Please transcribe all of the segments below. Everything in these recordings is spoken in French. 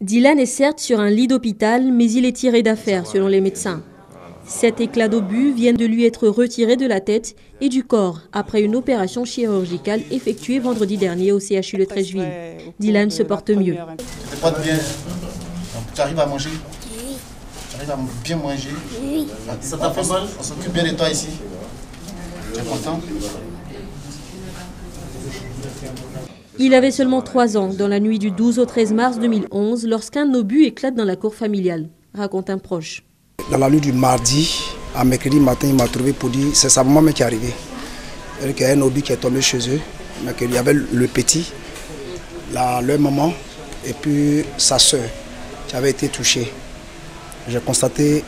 Dylan est certes sur un lit d'hôpital, mais il est tiré d'affaire selon les médecins. 7 éclats d'obus viennent de lui être retirés de la tête et du corps après une opération chirurgicale effectuée vendredi dernier au CHU de Treichville. Dylan se porte mieux. Tu te portes bien? Tu arrives à manger? Oui. Tu arrives à bien manger? Oui. Ça t'a fait mal? On s'occupe bien de toi ici? Tu es content? Il avait seulement 3 ans dans la nuit du 12 au 13 mars 2011 lorsqu'un obus éclate dans la cour familiale, raconte un proche. Dans la nuit du mardi à mercredi matin, il m'a trouvé pour dire c'est sa maman qui est arrivée. Il y a un obus qui est tombé chez eux, mais qu'il y avait le petit, leur maman et puis sa soeur qui avait été touchée. J'ai constaté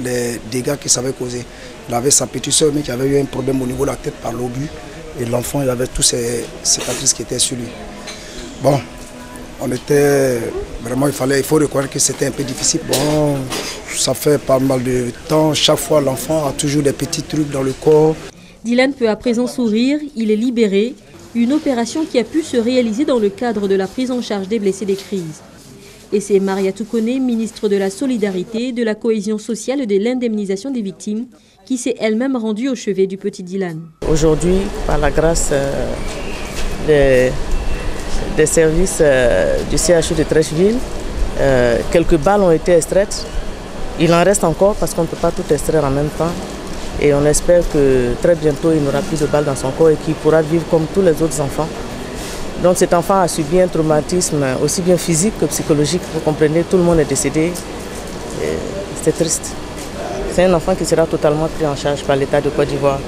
les dégâts que ça avait causé. Il avait sa petite soeur mais qui avait eu un problème au niveau de la tête par l'obus. Et l'enfant, il avait tous ces cicatrices qui étaient sur lui. Bon, on était vraiment, il faut reconnaître que c'était un peu difficile. Bon, ça fait pas mal de temps. Chaque fois, l'enfant a toujours des petits trucs dans le corps. Dylan peut à présent sourire, il est libéré. Une opération qui a pu se réaliser dans le cadre de la prise en charge des blessés des crises. Et c'est Maria Toukoné, ministre de la Solidarité, de la Cohésion sociale et de l'indemnisation des victimes, qui s'est elle-même rendue au chevet du petit Dylan. Aujourd'hui, par la grâce des services du CHU de Treichville, quelques balles ont été extraites. Il en reste encore parce qu'on ne peut pas tout extraire en même temps. Et on espère que très bientôt, il n'aura plus de balles dans son corps et qu'il pourra vivre comme tous les autres enfants. Donc cet enfant a subi un traumatisme aussi bien physique que psychologique. Vous comprenez, tout le monde est décédé. C'est triste. C'est un enfant qui sera totalement pris en charge par l'État de Côte d'Ivoire.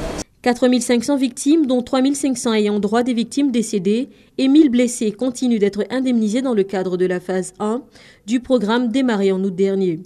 4500 victimes, dont 3500 ayant droit des victimes décédées et 1000 blessés continuent d'être indemnisés dans le cadre de la phase 1 du programme démarré en août dernier.